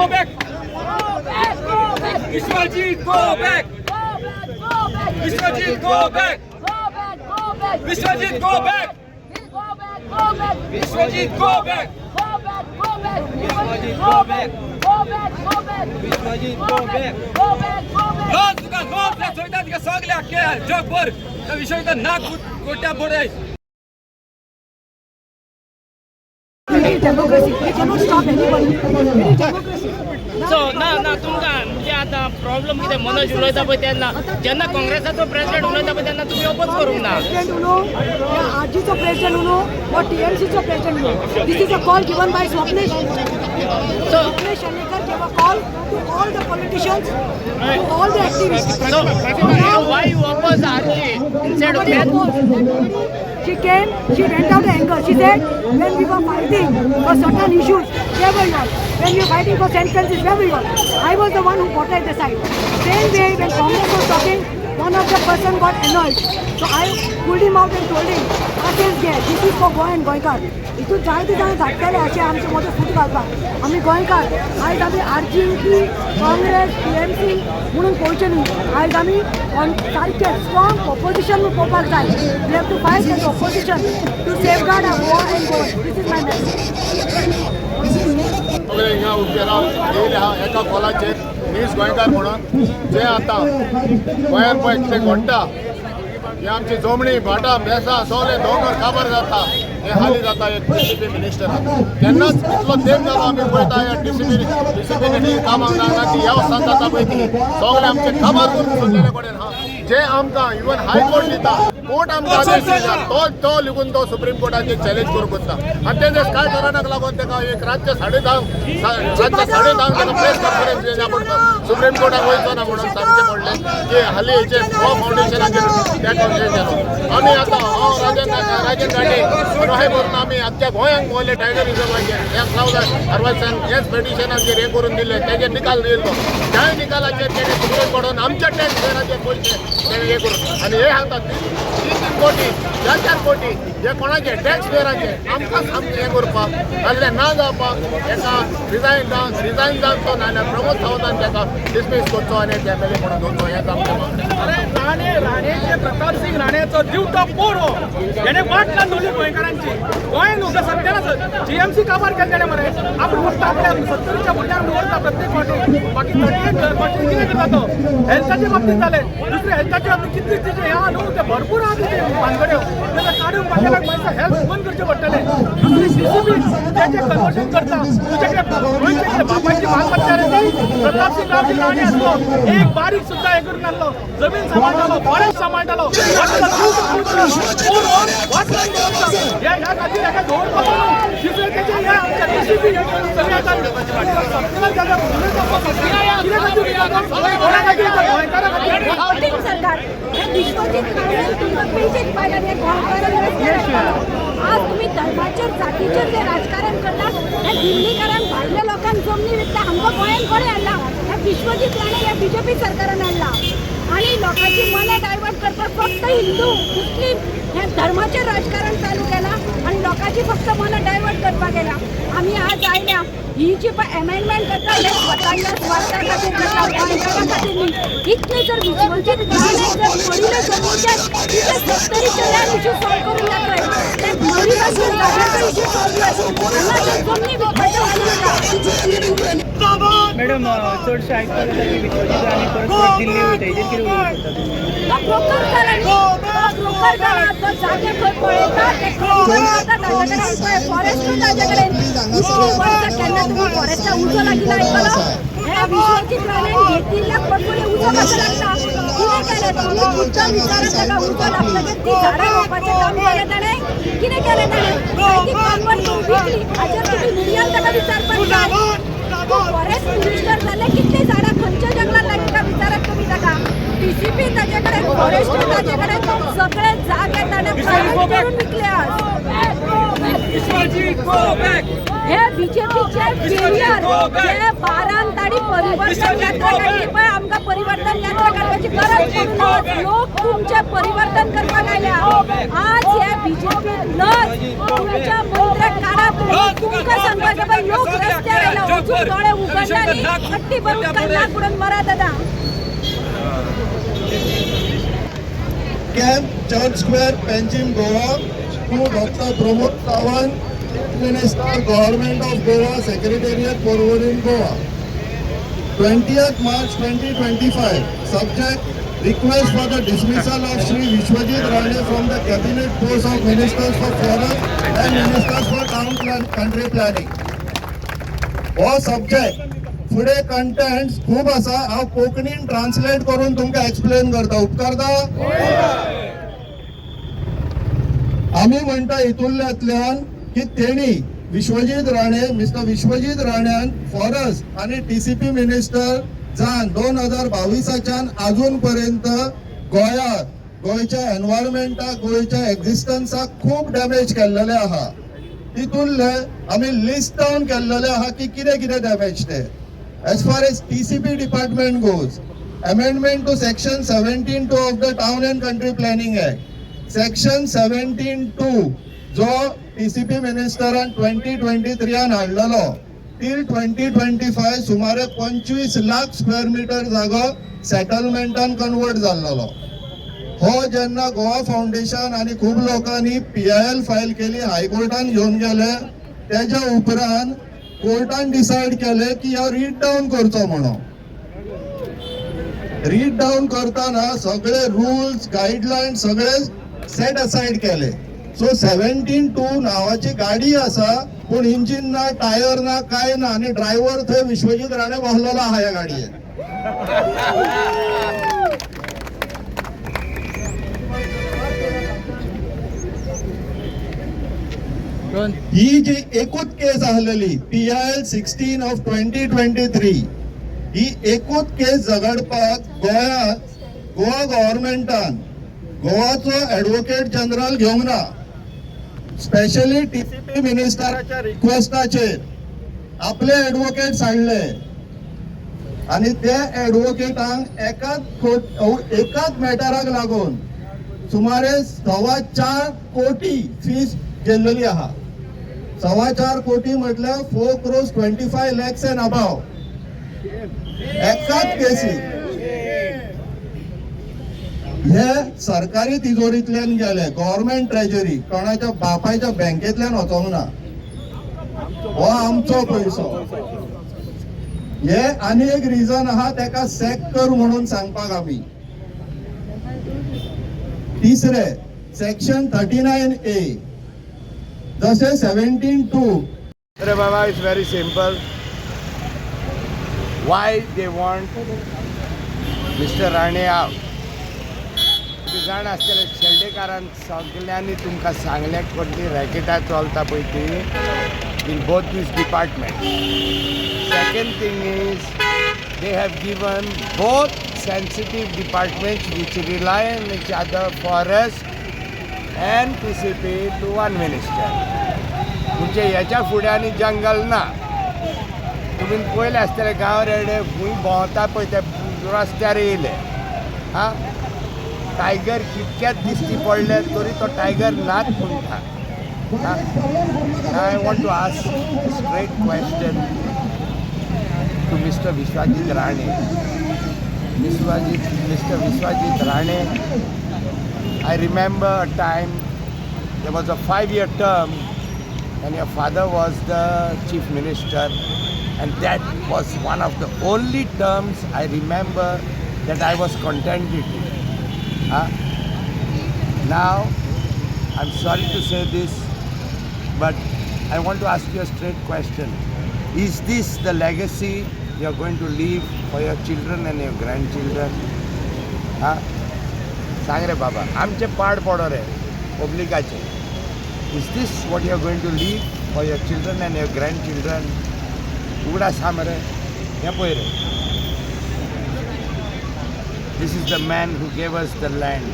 go back. Vishwajit, go back. Vishwajit, go back. Vishwajit, go back. Vishwajit, go back. Vishwajit, go back. Vishwajit, go back. रोज सोयतात का सगळे अख्खे जगभर त्या विषयाचं नाक गोट्या फोडे. सो ना तुमकां म्हणजे आता प्रॉब्लेम कितें मनोज उलयता पळय तेन्ना जेन्ना काँग्रेसाचो प्रेसिडेंट उलयता पळय तेन्ना तुमी ओपोज करूंक ना. आरजीचो प्रेसिडेंट उनो व टीएमसीचो प्रेसिडेंट उनो. This is a call given by Swapnesh. Swapnesh Shenekar gave a call to all the politicians, to all the activists. So why you oppose RG instead of that? She came, she went out anger. She said, when we were fighting for certain issues, where were you all? When we were fighting for sentences, where were you all? I was the one who fought at the side. Same way, when Congress was talking, one of the person got annoyed. So I pulled him out and told him, this is for Goan Goinkar. इथून जाय ते जाण धाडटले अशें आमचे मोठे फूट घालपाक आमी गोंयकार. आयज आमी आरजीपी काँग्रेस टीएमसी म्हणून पळोवचें न्ही. आयज आमी सारके स्ट्रॉंग ऑपोजिशन पळोवपाक जाय. We have to fight with opposition to safeguard our Goa and Goa. This is my message. सगळे हिंगा उबेला येयले आहा एका कॉलाचेर नीस गोंयकार म्हणून जे आतां गोंयांत पळय कितें घडटा हे आमची जमणी भाटां बेसां सगळे दोंगर काबार जाता. हे हाली जाता एक डीसीपी मिनिस्टर तेन्नाच इतलो तेंप जालो आमी पळयता ह्या डीसीपीनी कामाक ना ती वेवस्था जाता पळय ती सगळे आमचे काबार करून सोडलेले कडेन हा. जे आमकां इवन हायकोर्ट दिता कोर्ट आमकां आदेश दिता तो लिगून तो सुप्रीम कोर्टाचेर चॅलेंज करूंक वता. आनी तेजे कांय कारणाक लागून ताका एक रातचे 10:30 ताका प्रेस कॉन्फरन्स घेवन आपण सुप्रीम कोर्टाक वयचो ना म्हणून सांगचें पडलें की हालीं हेचे गो फावंडेशनाचेर टॅक्स केलो. आमी आतां हांव राजन गाडे अशें करून आमी आख्या गोंयांक भोंवले टायगर रिजर्वाचेर हें लावला हरवासान हेच पेटिशनाचेर हें करून दिलें तेजे निकाल दिलो. त्या निकालाचेर तेणे सुप्रीम कोर्टान आमच्या टॅक्स पेराचेर पयशे तेणे हें करून आनी हे हातात 3 कोटी 4 कोटी हे कोणाचे टॅक्स पेराचे आमकां सामकें हें करपाक नाजाल्यार ना जावपाक एका रिजायन जावन तो नाल्यार प्रमोद सावंतान ताका डिसमीस करचो आनी एमएलए म्हणून दवरचो हें आमचें. राणेचे प्रताप सिंग राणेचो दिवटो पोरो हेणे वाटला दोन्ही गोंयकारांची गोंयान उदक सत्यानाच जीएमसी काबार केले तेणे मरे आपण फक्त आपल्या 70च्या भुरग्यांक दवरता प्रत्येक फावटी बाकी 38 फावटी कितें करता तो हेल्थाचे बाबतीत जाले. दुसरे हेल्थाचे बाबतीत कितले तिचे ह्या न्हू ते भरपूर आहा तिचे भानगड्यो तेका काडून पाडल्याक पैसा हेल्थ बंद करचे पडटले. दुसरी डीसीपी त्याचे कन्वर्शन करता तुझ्याकडे गोंयचे बापायची मालमत्ता रे ती प्रताप सिंग राणे असलो एक बारीक सुद्धा हे करून आणलो जमीन सांभाळटालो फॉरेस्ट सांभाळटालो ह्या खातीर एका दौड पासून दुसरे त्याचे ह्या आमच्या डीसीपी आज तुम्ही धर्माचेर जातीचेर जे राजकारण करता हे दिल्लीकारांक भायल्या लोकांक जमनी विकता आमकां गोंयांत कोणे हाडला हे विश्वजीत राणे हे बीजेपी सरकारान हाडला. आणि लोकांची मनं डायवर्ट करतात फक्त हिंदू मुस्लिम हे धर्माचेर राजकारण चालू केला आणि लोकांची फक्त मनं डायवर्ट करपाक गेला. आम्ही आज आयल्या ही जी पण अमेंडमेंट करता हे स्वतःच्या स्वार्था खातीर करता गोंयकारां खातीर न्ही. इतले जर विश्वजीत राणे जर मरिले जमनीचे तिथे 70चे लँड इश्यू सॉल्व करून जातले ते मरिलासून जाग्याचो इश्यू सॉल्व जातलो जमनी मॅडम चडशे आयकता की विश्वजीत राणे परत दिल्ली वयता हेजेर कितें जागे खंय पळयता फॉरेस्ट ताजे कडेन केन्ना तुमी फॉरेस्टा उजो लागिला आयकलो हे विश्वजीत राणेन घेतिल्ल्या पडपडे उजो कसो लागता कितें केलें तुमी खुदच्या विचारान ताका उजो लागतकीर ती झाडां रोवपाचें काम केलें ताणें कितें केलें ताणें ती कन्वर्ट करून विकली हाचेर तुमी मिडियान ताका विचारपाक जाय. फॉरेस्ट मिनिस्टर जाले कितली झाडां खंयच्या जंगलात लागता विचारात तुमी ताका. डीसीपी ताजे कडेन फॉरेस्ट ताजे कडेन सगळे जागे ताणें प्रायवेट करून विकले आज. हे बीजेपीचे फेलियर जे 12 तारीख परिवर्तन यात्रा काढली पण आमका परिवर्तन यात्रा काढण्याची गरज पडून लोक तुमचे परिवर्तन करपाक आल्या आज या बीजेपी लस तुमच्या मंत्र्याक काढा तुमका सांगता की बाई लोक रस्त्यार आयला अजून डोळे उघडले आणि पट्टी भरून काढला पुढून मरा दादा Camp Church Square, Panjim, Goa, to Dr. Pramod Sawant, Minister, Government of Goa, Secretariat, Forwarding, Goa. 20th March 2025. Subject: request for the dismissal of Shri Vishwajit Rane from the Cabinet post of Ministers for Forest and Ministers for Town Country Planning. Or subject. पुढे contents खूप असा हांव कोंकणीन translate करून तुमकां explain करता उपकारता आमी म्हणटा हितूंतल्यान की तेणी विश्वजीत राणे मिस्टर विश्वजीत राण्यान फॉरेस्ट आणि टीसीपी मिनिस्टर जावन 2022च्यान अजून पर्यंत गोंयांत गोंयच्या एनवायरमेंटाक गोंयच्या एक्झिस्टन्साक खूप डॅमेज केल्लेले आहा तितूंतले आमी लिस्ट डावन केल्लेले आहा की कितें कितें डॅमेज ते As far as TCP department goes, amendment to section 17(2) of the Town and Country Planning Act. Section 17(2) जो TCP minister 2023 हाडलेलो till 2025 सुमारे 25 लाख स्क्वेअर मीटर जागो सेटलमेंटान कन्वर्ट जाल्लो हो जेन्ना गोवा फाउंडेशन आणि खूप लोकांनी PIL फायल केली हायकोर्टान घेऊन गेले त्याच्या उपरांत कोर्टान डिसाइड केले की ह्या रीड डावन करचो म्हणून रीड डावन करताना सगळे रूल्स गाईडलाईन सगळे सेट असाइड केले सो 17(2) नावाची गाडी आसा पण इंजिन ना टायर ना काय ना आणि ड्रायव्हर थंय विश्वजीत राणे बसलेलो आहा ह्या गाडयेन ही जी एकूच केस आसलेली PIL 16 of 2023 ही एकूच केस झगडपाक गोंयांत गोवा गव्हर्नमेंटान गोवाचो ॲडव्होकेट जनरल घेवंक ना स्पेशली TCP मिनिस्टराच्या रिक्वेस्टाचेर आपले ॲडव्होकेट हाडले आणि त्या ॲडव्होकेटांक एकाच मॅटराक लागून सुमारे 4.25 कोटी फीस गेल्लेली आहा 4.25 कोटी म्हटल्यार 4 crores 25 lakhs and above एकाच केसी हे सरकारी तिजोरीतल्यान गेले गव्हर्नमेंट ट्रेजरी कोणाच्या बापायच्या बँकेतल्यान वचोंक ना हो आमचो पैसो हे आनी एक रिजन आहा तेका सॅक कर म्हणून सांगपाक आमी तिसरे सेक्शन 39A जसे 17(2) अरे बाबा it's very simple Y they want mister Rane out तुम्ही जाण आसतले शेल्डेकारान सगळ्यांनी तुमकां सांगलें कसली रॅकेटां चलता पळय ती in both this department second thing is they have given both sensitive departments which rely on each other, forest and TCP to one minister. म्हणजे ह्याच्या फुडें आनी जंगल ना तुमी पयले आसतले गांव रेडे खूंय भोंवता पळय ते रस्त्यार येयले हां टायगर कितकेच दिश्टी पडले तरी तो टायगर नाच म्हणटा I want to ask straight question to mister Vishwajit Rane Mr. Vishwajit Rane, I remember a time there was a 5-year term and your father was the chief minister and that was one of the only terms I remember that I was content with it. Now, I'm sorry to say this, but I want to ask you a straight question. Is this the legacy you're going to leave for your children and your grandchildren? सांग रे बाबा आमचे पाड पडो रे पब्लिकाचे is this what you are going to leave for your children and your grandchildren उगडा सांग रे हें पळय रे this is the man who gave us the land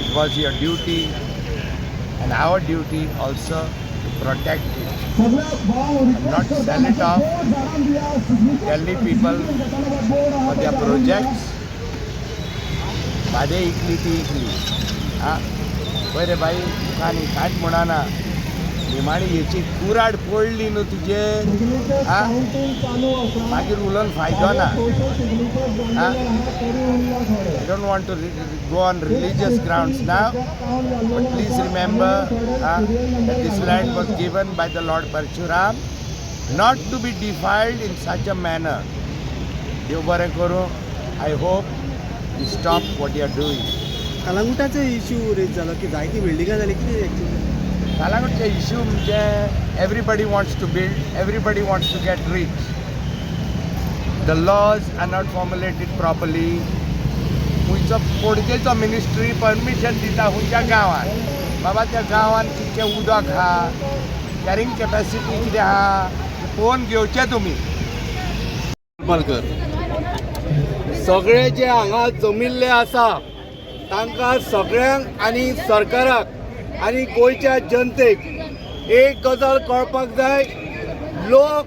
it was your duty and our duty also to protect it. not sell it off, Delhi people for their projects. भादे इकली ती इकली हां पळय रे बाई खाणी खाट म्हणना निमाणी हेची कुराड पडली न्हू तुजे हां मागीर उलोवन फायदो ना हां I don't want to go on religious grounds now, but please remember that this land was given by the Lord Parshuram not to be defiled in such a manner. देव बरें करूं. I hope you stop what you are doing. कलांगुटाचो issue raise जालो की जायती बिल्डिंगां जाली कितें actually कालांगुटचे इश्यू म्हणजे everybody wants to build, everybody wants to get rich. The laws are not formulated properly. खंयचो पणजेचो मिनिस्ट्री परमिशन दिता खंयच्या गांवांत बाबा त्या गांवांत कितकें उदक आहा, कॅरिंग कॅपॅसिटी कितें आहा पळोवन घेवचें तुमी. पालकर सगळे जे हांगा जमिल्ले आसा तांकां सगळ्यांक आनी सरकाराक आनी गोंयच्या जनतेक एक गजाल कळपाक जाय. लोक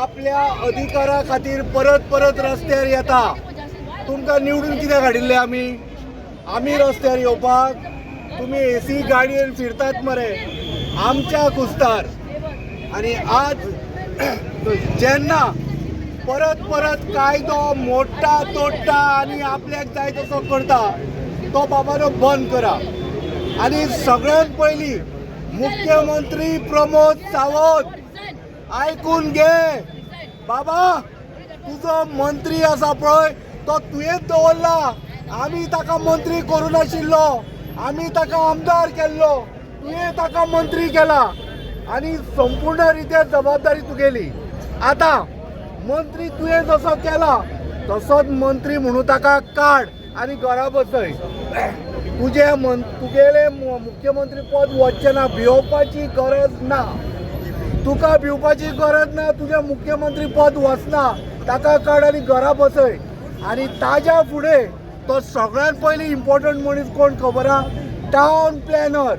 आपल्या अधिकारा खातीर परत परत रस्त्यार येता. तुमकां निवडून कित्याक हाडिल्ले आमी रस्त्यार येवपाक? तुमी एसी गाडयेन फिरतात मरे आमच्या कुस्तार. आनी आज जेन्ना परत परत कायदो मोडटा तोडटा आनी आपल्याक जाय तसो करता तो बाबानो बंद करा. आनी सगळ्यांत पयलीं मुख्यमंत्री प्रमोद सावंत आयकून घे बाबा, तुजो मंत्री आसा पळय तो तुवेंच दवरला. आमी ताका मंत्री करूं नाशिल्लो, आमी ताका आमदार केल्लो, तुवें ताका मंत्री केला आनी संपूर्ण रित्या जबाबदारी तुगेली. आतां मंत्री तुवें जसो केला तसोच मंत्री म्हणून ताका काड आनी घरा बसय. तुगेलें मुख्यमंत्री पद वचचें ना, भिवपाची गरज ना. तुका भिवपाची गरज ना, तुजें मुख्यमंत्री पद वचना, ताका काड आनी घरा बसय. आनी ताज्या फुडें तो सगळ्यांत पयलीं इम्पॉर्टंट मनीस कोण खबर आहा? Town planner.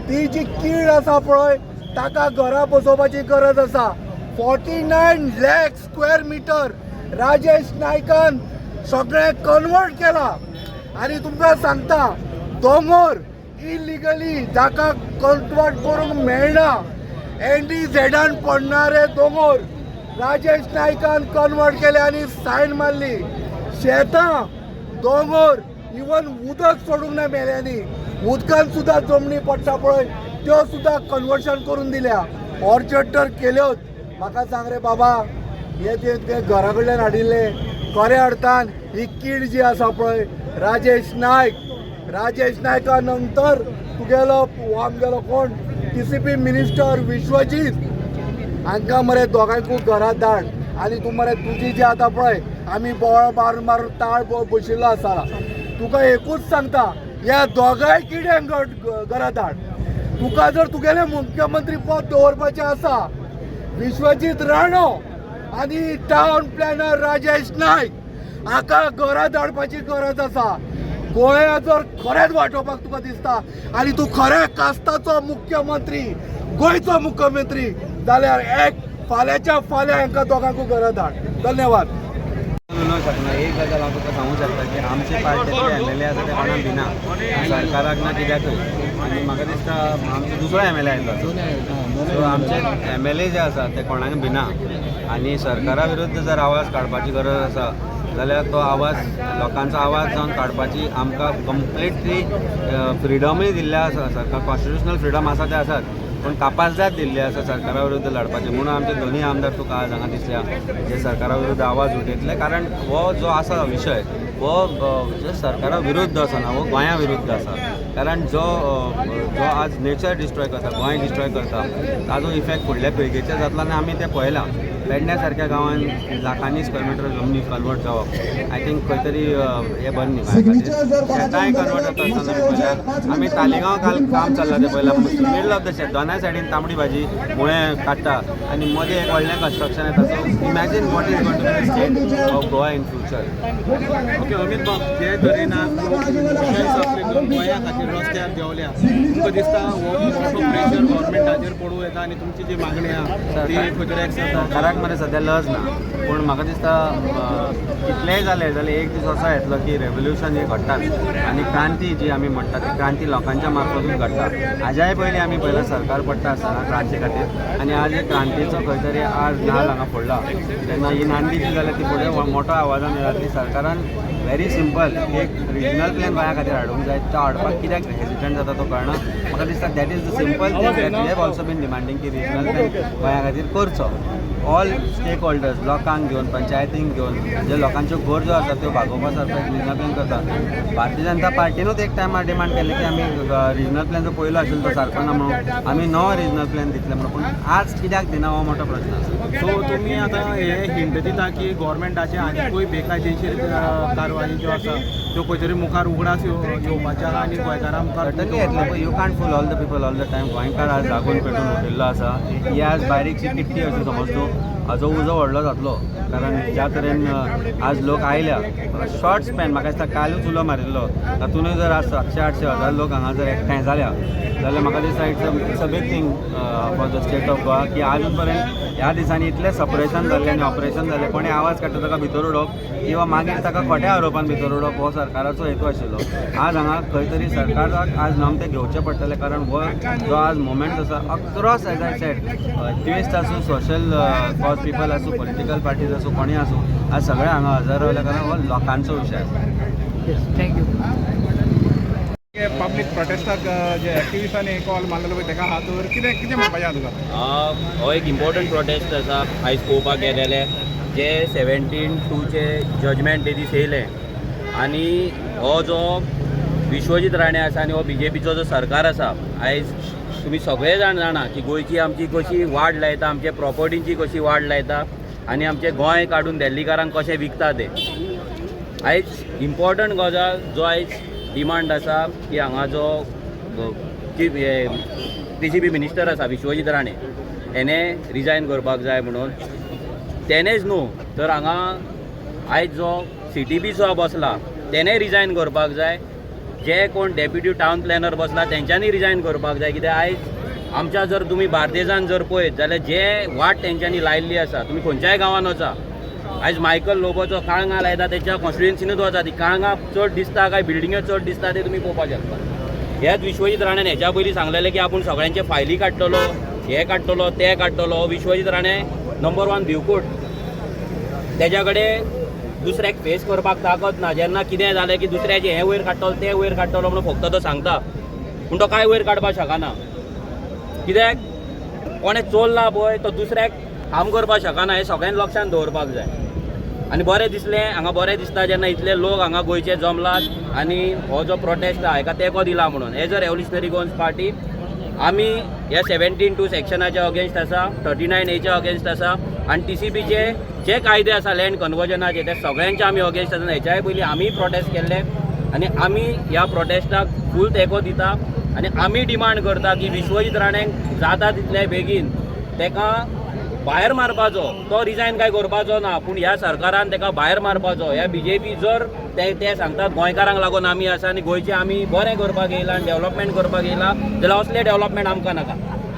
ती जी कीड आसा पळय ताका घरा बसोवपाची गरज आसा. 49 लाख स्क्वेअर मिटर राजेश नायकान सगळें कन्वर्ट केला. आनी तुमकां सांगता दोंगर इलिगली जाका कन्वर्ट करूंक मेळना, NDZ पडणारे दोंगर राजेश नायकान कन्वर्ट केले आनी सायन मारली. शेतां दोंगर इवन उदक सोडूंक ना मेल्यांनी, उदकान सुद्दां जमनी पडटा पळय त्यो सुद्दां कन्वर्शन करून दिल्या. ऑर्चर्ड तर केल्योच. म्हाका सांग रे बाबा, हे ते घरा कडल्यान हाडिल्ले खऱ्या अर्थान ही कीड जी आसा पळय राजेश नायका नंतर तुगेलो आमगेलो कोण TCP मिनिस्टर विश्वजीत हांकां मरे दोगांयकूय घरा धाड. आनी तूं मरे तुजी जी आतां पळय आमी बोवाळ मारून मारून ताळ बशिल्लो आसा, तुका एकूच सांगता ह्या दोगांय किड्यांक घरा धाड. तुका जर तुगेलें मुख्यमंत्री पद दवरपाचें आसा, विश्वजीत राणो आनी टावन प्लॅनर राजेश नायक हाका घरा धाडपाची गरज आसा. गोंया जर खरेंच वांटोवपाक तुका दिसता आनी तूं खरें कास्ताचो मुख्यमंत्री, गोंयचो मुख्यमंत्री जाल्यार एक फाल्यांच्या फाल्यां हांकां दोगांकूय घरा धाड. धन्यवाद. उलोवंक शकना. एक गजाल हांव तुका सांगूंक शकता की आमचे पार्टीचे MLA आसा ते कोणाक भिना, सरकाराक ना कित्याकूय. आनी म्हाका दिसता आमचो दुसरो MLA आयलो, सो आमचे MLA जे आसा ते कोणाक भिना. आनी सरकारा विरुद्ध जर आवाज काडपाची गरज आसा जाल्यार तो आवाज लोकांचो आवाज जावन काडपाची आमकां कंप्लिटली फ्रिडमूय दिल्लें आसा. सरकार कॉन्स्टिट्युशनल फ्रिडम आसा ते आसात, पूण कापाजदाद दिल्ली आसा सरकारा विरुद्ध लडपाची. म्हणून आमचे दोनूय आमदार तुका आज हांगा दिसल्या जे सरकारा विरुद्ध आवाज उठयतले. कारण हो जो आसा विशय हो सरकारा विरुद्ध आसना, हो गोंया विरुद्ध आसा. कारण जो आज नेचर डिस्ट्रॉय करता, गोंय डिस्ट्रॉय करता, ताजो इफेक्ट फुडल्या पिळगेचेर जातलो आनी आमी तें पळयलां. पेडण्या सारख्या गांवांत लाखांनी स्क्वेअर मिटर जमनी कन्वर्ट जावप आय थिंक खंय तरी हे बंद न्ही शेतांय कन्वर्ट जाता आसतना पळयल्यार आमी तालिगांव काल काम चल्लां तें पळयलां मिडल ऑफ द शेत दोनाय सायडीन तांबडी भाजी मुळें काडटा आनी मदीं एक व्हडलें कन्स्ट्रक्शन येता so imagine what is going to be state of Goa in future okay Amit बाब जे तरेन गोंया खातीर रस्त्यार देंवल्या तुमकां दिसता हो मोठो प्रेशर गव्हर्मेंटाचेर पडूं येता आनी तुमची जी मागणी आहा ती खंय तरी एक्सेप्ट जाता घराक मरे सद्या लज ना पूण म्हाका दिसता कितलेंय जालें जाल्यार एक दीस असो येतलो की रेवल्युशन हे घडटात आनी क्रांती जी आमी म्हणटा ती क्रांती लोकांच्या मार्फतून घडटा हाज्याय पयलीं आमी पयलें सरकार पडटा आसतना क्रांती खातीर आनी आज एक क्रांतीचो खंय तरी आज नाल हांगा फोडला तेन्ना ही नांदी जी जाल्यार ती फुडें मोठो आवाजान येता ती सरकारान व्हेरी सिंपल एक रिजनल प्लॅन गोंया खातीर हाडूंक जाय तो हाडपाक कित्याक हेजिटंट जाता तो कळना म्हाका दिसता that is the simple thing that we have also been demanding की रिजनल प्लॅन गोंया खातीर करचो ऑल स्टेक होल्डर्स लोकांक घेवन पंचायतींक घेवन जे लोकांच्यो गरजो आसा त्यो भागोवपा सारको एक रिजनल प्लॅन करता भारतीय जनता पार्टीनूच एक टायमार डिमांड केल्ली की आमी रिजनल प्लॅन जो पयलो आशिल्लो तो सारको ना म्हणून आमी नवो रिजनल प्लॅन दितले म्हणून पूण आज कित्याक दिना हो मोठो प्रश्न आसा सो तुमी आतां हे हिंट दिता की गव्हर्मेंटाचे आनीकूय बेकायदेशीर कारवाई ज्यो आसा त्यो खंय तरी मुखार उगडास येवपाच्या आनी गोंयकारां मुखार सर्टनली येतले पळय you can't full all the people all the time गोंयकार आज जागून पेटून उठिल्लो आसा ही आज बारीकशी किट्टी अशी समज तूं हाजो उजो व्हडलो जातलो कारण ज्या तरेन आज लोक आयल्या शॉर्ट स्पॅन म्हाका दिसता कालूच उलो मारिल्लो तातूंतय जर आज 700-800 लोक हांगा जर एकठांय जाल्या जाल्यार म्हाका दिसता it's a big thing for the state of Goa की आजून पर्यंत ह्या दिसांनी इतलें सपरेशन जाल्लें आनी ऑपरेशन जालें कोणें आवाज काडटा ताका भितर उडोवप किंवा मागीर ताका खोट्या आरोपान भितर उडोवप हो सरकाराचो हेतू आशिल्लो आज हांगा खंय तरी सरकाराक आज नमते घेवचें पडटलें कारण हो जो आज मोमेंट आसा across as I said twist आसूं सोशल कॉज पीपल आसूं पॉलिटिकल पार्टीज आसूं कोणीय आसूं आज सगळे हांगा हजर रावल्या कारण हो लोकांचो विशय आसा पब्लीक प्रोटेस्टाक जे एक्टिविस्टांनी कॉल मारलेलो पळय ताका हातूर कितें कितें म्हणपाचें आहा तुका हो एक इम्पॉर्टंट प्रोटेस्ट आसा आयज पळोवपाक गेलेले जे 17/2चे जजमेंट ते दीस येयले आनी हो जो विश्वजीत राणे आसा आनी हो BJPचो जो सरकार आसा आयज तुमी सगळे जाण जाणा की गोंयची आमची कशी वाड लायता आमचे प्रॉपर्टीची कशी वाड लायता आनी आमचें गोंय काडून दिल्लीकारांक कशें विकता ते आयज इम्पॉर्टंट गजाल जो आयज डिमांड आसा की हांगा जो TCP मिनिस्टर आसा विश्वजीत राणे हेणे रिजायन करपाक जाय म्हणून तेणेच न्हू तर हांगा आयज जो CTP जो बसला तेणे रिजायन करपाक जाय जे कोण डेप्युटी टावन प्लॅनर बसला तेंच्यांनी रिजायन करपाक जाय कित्याक आयज आमच्या जर तुमी बार्देजान जर पळयत जाल्यार जे वाट तेंच्यांनी लायिल्ली आसा तुमी खंयच्याय गांवांत वचा आयज मायकल लोबोचो काळंगा लायता तेच्या कॉन्स्टिट्युएन्सीनूच वचा ती काळंगा चड दिसता काय बिल्डिंग्यो चड दिसता ते तुमी पळोवपाक शकता हेच विश्वजीत राणेन हेच्या पयलीं सांगलेलें की आपूण सगळ्यांचे फायली काडटलो हे काडटलो ते काडटलो विश्वजीत राणे नंबर 1 भिवकूट तेज्या कडेन दुसऱ्याक फेस करपाक ताकद ना जेन्ना कितें जालें की दुसऱ्याचे हे वयर काडटलो ते वयर काडटलो म्हणून फक्त तो सांगता पूण तो कांय वयर काडपाक शकना कित्याक कोणें चोरला पळय तो दुसऱ्याक हार्म करपाक शकना हें सगळ्यांनी लक्षांत दवरपाक जाय आनी बरें दिसलें हांगा बरें दिसता जेन्ना इतले लोक हांगा गोंयचे जमलात आनी हो जो प्रोटेस्ट आहा हेका तेंको दिला म्हणून as a revolutionary Goans party आमी ह्या 17/2 सेक्शनाच्या अगेन्स्ट आसा 39A अगेन्स्ट आसा आनी TCPचे जे कायदे आसा लँड कन्वर्जनाचे ते सगळ्यांचे आमी अगेन्स्ट आसा हेच्याय पयलीं आमी प्रोटेस्ट केल्ले आनी आमी ह्या प्रोटेस्टाक फूल तेंको दिता आनी आमी डिमांड करता की विश्वजीत राणेंक जाता तितले बेगीन तेका भायर मारपाचो तो रिजायन काय करपाचो ना पूण ह्या सरकारान तेका भायर मारपाचो ह्या BJP जर ते सांगतात गोंयकारांक लागून आमी आसा आनी गोंयचे आमी बरें करपाक येयला आनी डेव्हलपमेंट करपाक येयला जाल्यार असले डेव्हलपमेंट आमकां नाका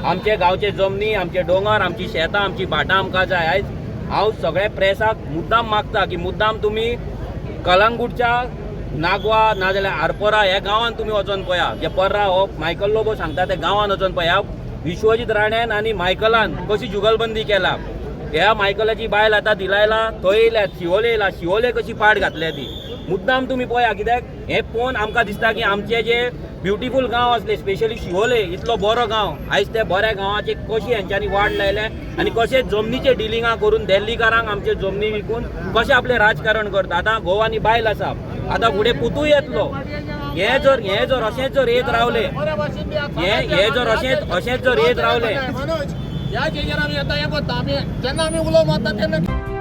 आमचे गांवचे जमनी आमचे दोंगर आमची शेतां आमची भाटां आमकां जाय आयज हांव सगळे प्रेसाक मुद्दाम मागता की मुद्दाम तुमी कलंगूटच्या नागवा नाजाल्यार आरपोरा ह्या गांवांत तुमी वचोन पळया जे पर्रा हो मायकल लोबो सांगता ते गांवांत वचोन पळया विश्वजीत राणेन आनी मायकलान कशी जुगलबंदी केला ह्या मायकलाची बायल आतां दिलायला थंय येयल्यात शिवोले येयला शिवोले कशी पाड घातल्या ती मुद्दाम तुमी पळया कित्याक हें पळोवन आमकां दिसता की आमचे जे ब्युटिफूल गांव असले स्पेशली शिवोले इतलो बरो गांव आयज त्या बऱ्या गांवाची कशी हेंच्यांनी वाड लायले आनी कशे जमनीचे डिलिंगां करून दिल्लीकारांक आमचे जमनी विकून कशें आपलें राजकारण करता आतां गोवानी बायल आसा आतां फुडें पुतूय येतलो हे जर अशेंच जर येत रावले हे जर अशेंच जर येत रावले ह्या जेजेर आमी येता हें पळता आमी जेन्ना आमी उलो मारता तेन्ना